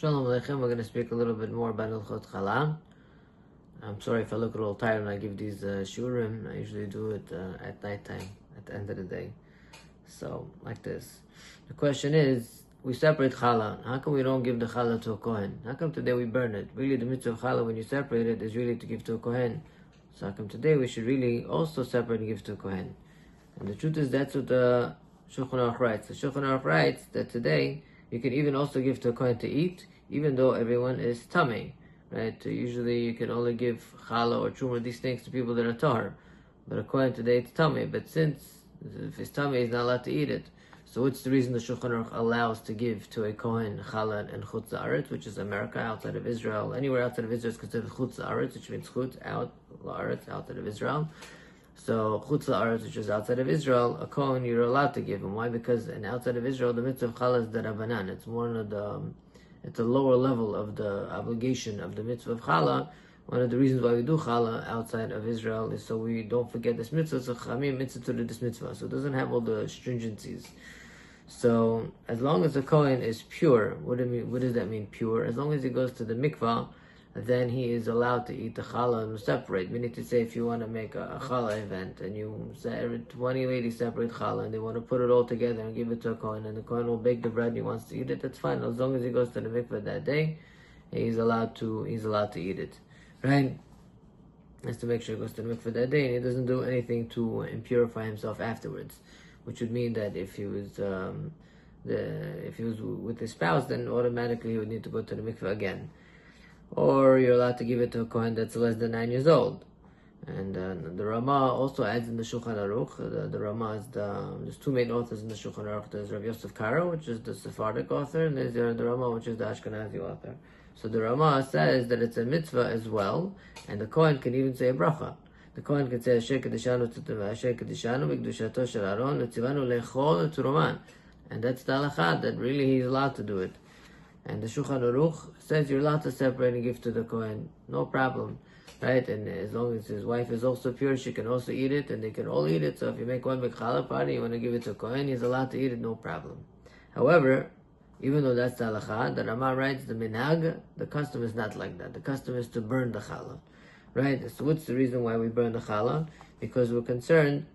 Shalom Aleichem. We're going to speak a little bit more about Hilchot Challah. I'm sorry if I look a little tired when I give these shiurim. I usually do it at nighttime, at the end of the day. So, like this. The question is, we separate challah. How come we don't give the challah to a cohen? How come today we burn it? Really, the mitzvah of challah, when you separate it, is really to give to a cohen. So how come today we should really also separate and give to a cohen? And the truth is, that's what the Shulchan Aruch writes. The Shulchan Aruch writes that today you can even also give to a kohen to eat, even though everyone is tamei, right? Usually you can only give challah or truma, these things, to people that are tahor. But a kohen today it's tamei. But since if it's tamei, he's not allowed to eat it. So what's the reason the Shulchan Aruch allows to give to a kohen challah and chutz la'aretz, which is America, outside of Israel? Anywhere outside of Israel is considered chutz la'aretz, which means chutz, out, la'aretz, outside of Israel. So chutz la'aretz, which is outside of Israel, a kohen you're allowed to give him. Why? Because outside of Israel, the mitzvah of challah is the rabbanan. It's one of the, it's a lower level of the obligation of the mitzvah of challah. One of the reasons why we do challah outside of Israel is so we don't forget this mitzvah. So chamim mitzvah to this mitzvah, so it doesn't have all the stringencies. So as long as the kohen is pure, what does that mean, pure? As long as he goes to the mikvah, then he is allowed to eat the challah and separate. Meaning to say, if you want to make a challah event and you say 20 ladies separate challah and they want to put it all together and give it to a kohen, and the kohen will bake the bread and he wants to eat it, that's fine. As long as he goes to the mikveh that day, he's allowed to eat it, right? Has to make sure he goes to the mikveh that day and he doesn't do anything to impurify himself afterwards, which would mean that if he was with his spouse, then automatically he would need to go to the mikveh again. Or you're allowed to give it to a kohen that's less than 9 years old. And the Ramah also adds in the Shulchan Aruch. The Ramah is there's two main authors in the Shulchan Aruch. There's Rav Yosef Karo, which is the Sephardic author, and there's the Ramah, which is the Ashkenazi author. So the Ramah says that it's a mitzvah as well, and the kohen can even say a bracha. The kohen can say Asher Kedishanu Asher Kedishanu B'Kedushato Shel Aaron L'Tzivanu Lechol L'Turoman, and that's the halakha that really he's allowed to do it. And the Shulchan Aruch says you're allowed to separate and give to the kohen, no problem, right? And as long as his wife is also pure, she can also eat it, and they can all eat it. So if you make one big challah party, you want to give it to a kohen, he's allowed to eat it, no problem. However, even though that's the halakha, the Ramah writes the minhag, the custom is not like that. The custom is to burn the challah, right? So what's the reason why we burn the challah? Because we're concerned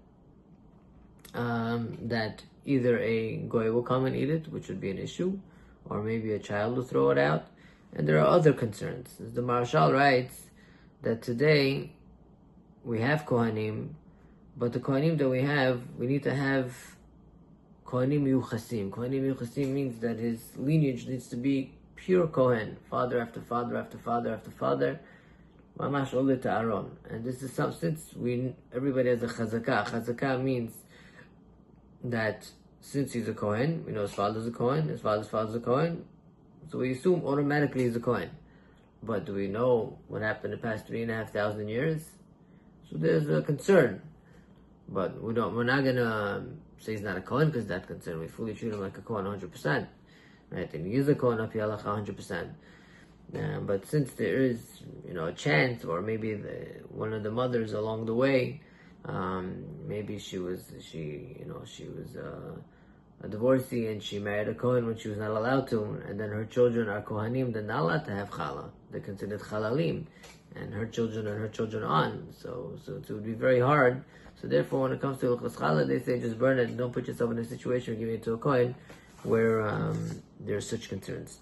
that either a goy will come and eat it, which would be an issue, or maybe a child will throw it out, and there are other concerns. As the Marshal writes that today we have Kohanim, but the Kohanim that we need to have Kohanim Yuchasim. Kohanim Yuchasim means that his lineage needs to be pure Kohen, father after father after father after father, Mamash Ole to Aaron. And this is since everybody has a Chazakah. Chazakah means that since he's a Kohen, we know his father's a Kohen, his father's a Kohen, so we assume automatically he's a Kohen. But do we know what happened the past 3,500 years? So there's a concern. But we're not gonna say he's not a Kohen because that's concern. We fully treat him like a Kohen 100%. Right? And he is a Kohen up Yalach 100%. But since there is, a chance, or maybe one of the mothers along the way, maybe she was a divorcee and she married a Kohen when she was not allowed to, and then her children are Kohanim, they're not allowed to have challah. They're considered chalalim, and her children on. So it would be very hard. So therefore, when it comes to Hilchos Challah, they say just burn it. Don't put yourself in a situation of giving it to a Kohen where there are such concerns,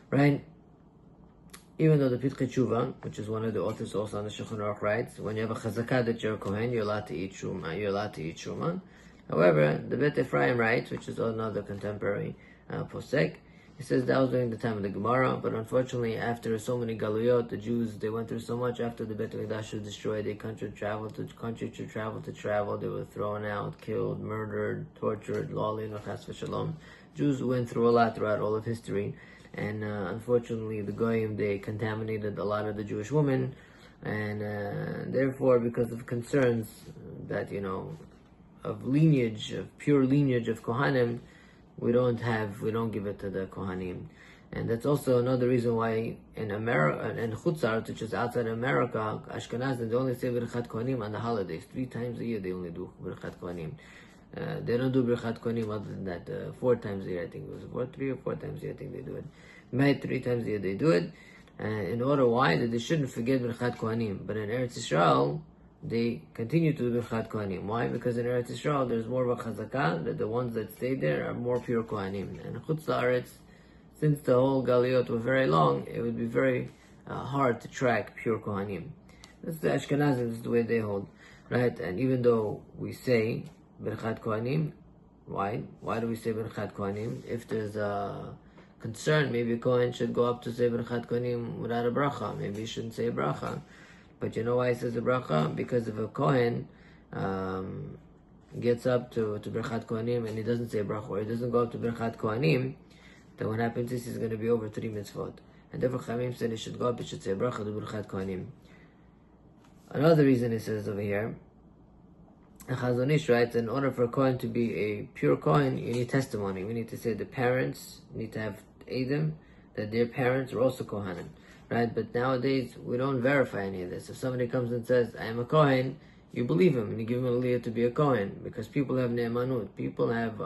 right? Even though the Pitchei Tshuva, which is one of the authors also on the Shulchan Aruch, writes, when you have a chazakah that you're a kohen, you're allowed to eat truma. However, the Bet Ephraim writes, which is another contemporary posek, he says that was during the time of the Gemara, but unfortunately, after so many galuyot, the Jews, they went through so much after the Bet HaMikdash was destroyed. They country to travel. They were thrown out, killed, murdered, tortured, chas v'shalom. Jews went through a lot throughout all of history. And unfortunately, the Goyim, they contaminated a lot of the Jewish women, and therefore, because of concerns that, of lineage, of pure lineage of Kohanim, we don't give it to the Kohanim. And that's also another reason why in America, in Chutz La'aretz, which is outside America, Ashkenazim, they only say Birchat Kohanim on the holidays. 3 times a year they only do Birchat Kohanim. They don't do Birchat Kohanim other than that. 4 times a year, I think it was 3 or 4 times a year, I think they do it. Maybe 3 times a year they do it. In order why? That they shouldn't forget Birchat Kohanim. But in Eretz Yisrael, they continue to do Birchat Kohanim. Why? Because in Eretz Yisrael, there's more of a chazakah, that the ones that stay there are more pure Kohanim. And Chutz La'aretz, since the whole Galiyot were very long, it would be very hard to track pure Kohanim. That's the Ashkenazim, this is the way they hold. Right? And even though we say Birchat Kohanim, why? Why do we say Birchat Kohanim? If there's a concern, maybe a Kohen should go up to say Birchat Kohanim without a bracha. Maybe he shouldn't say a bracha. But you know why he says a bracha? Because if a Kohen gets up to Birchat Kohanim and he doesn't say bracha, or he doesn't go up to Birchat Kohanim, then what happens is he's going to be over 3 mitzvot. And therefore Chamim said he should go up, he should say bracha to Birchat Kohanim. Another reason he says over here, and Chazon Ish writes, in order for a Kohen to be a pure Kohen, you need testimony. We need to say the parents need to have Eidim, that their parents are also Kohanim. Right? But nowadays, we don't verify any of this. If somebody comes and says, I am a Kohen, you believe him, and you give him a aliyah to be a Kohen, because people have ne'emanut. People have,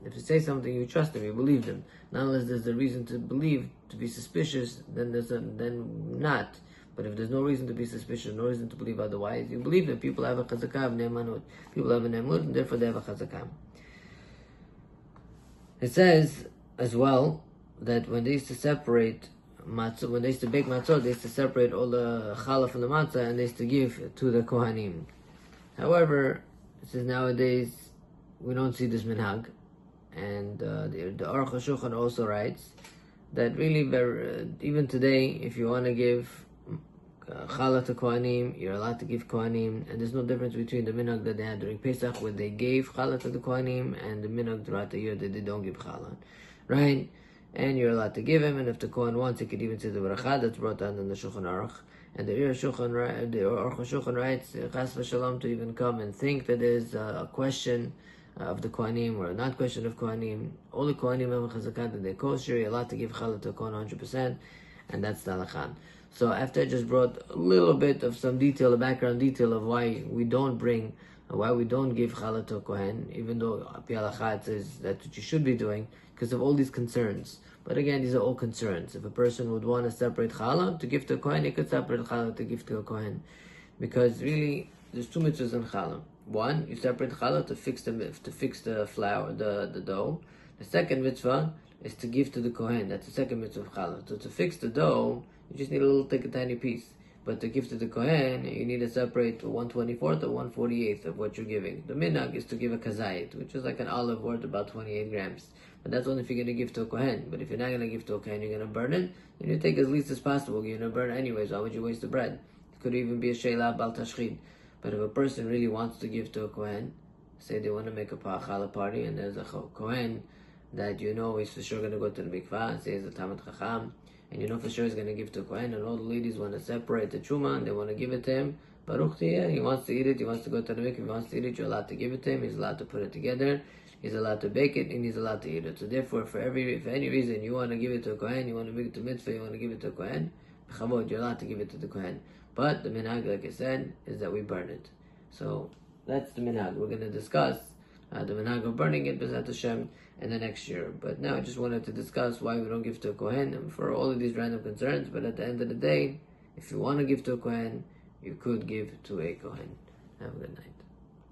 if they say something, you trust them, you believe them. Not unless there's a reason to believe, to be suspicious, then not. But if there's no reason to be suspicious, no reason to believe otherwise, you believe that people have a chazakah of ne'emanut. People have a ne'emanut, and therefore they have a chazakah. It says as well that when they used to separate matzah, when they used to bake matzah, they used to separate all the challah from the matzah, and they used to give to the kohanim. However, it says nowadays we don't see this minhag, and the Aruch HaShulchan also writes that really, even today, if you want to give challah to kohanim, you're allowed to give kohanim, and there's no difference between the minhag that they had during Pesach, where they gave challah to the kohanim, and the minhag throughout the year that they don't give challah, right? And you're allowed to give him, and if the kohen wants, he could even say the bracha that's brought down in the Shulchan Aruch. And the Aruch HaShulchan writes, Chas v'shalom, to even come and think that there's a question of the kohanim or not question of kohanim. All the kohanim have a chazakah that they're kosher. You're allowed to give challah to a kohen 100%, and that's the halakha. So after I just brought a little bit of some detail, a background detail of why we don't give challah to a kohen, even though api halakha it says that's what you should be doing, because of all these concerns. But again, these are all concerns. If a person would want to separate challah to give to a kohen, he could separate challah to give to a kohen, because really there's 2 mitzvahs in challah. One, you separate challah to fix the flour, the dough. The second mitzvah is to give to the kohen. That's the second mitzvah of challah. So to fix the dough, you just need a tiny piece. But to give to the kohen, you need to separate 1/24th or 1/48th of what you're giving. The minhag is to give a kazayit, which is like an olive worth about 28 grams. But that's only if you're going to give to a kohen. But if you're not going to give to a kohen, you're going to burn it, then you take as least as possible. You're going to burn it anyways. Why would you waste the bread? It could even be a sheila bal tashchid. But if a person really wants to give to a kohen, say they want to make a challah party, and there's a kohen that you know is for sure going to go to the mikvah, say he's a Talmid Chacham, and you know for sure he's going to give to a kohen, and all the ladies want to separate the truma, and they want to give it to him. Baruch Tiyeh, he wants to eat it, he wants to go to the mikvah, he wants to eat it, you're allowed to give it to him, he's allowed to put it together, he's allowed to bake it, and he's allowed to eat it. So therefore, for any reason you want to give it to a kohen, you want to make it to mitzvah, you want to give it to a kohen, you're allowed to give it to the kohen. But the minhag, like I said, is that we burn it. So that's the minhag. We're going to discuss the minhag of burning it, B'ezrat Hashem, in the next year. But now I just wanted to discuss why we don't give to a kohen, and for all of these random concerns. But at the end of the day, if you want to give to a kohen, you could give to a kohen. Have a good night.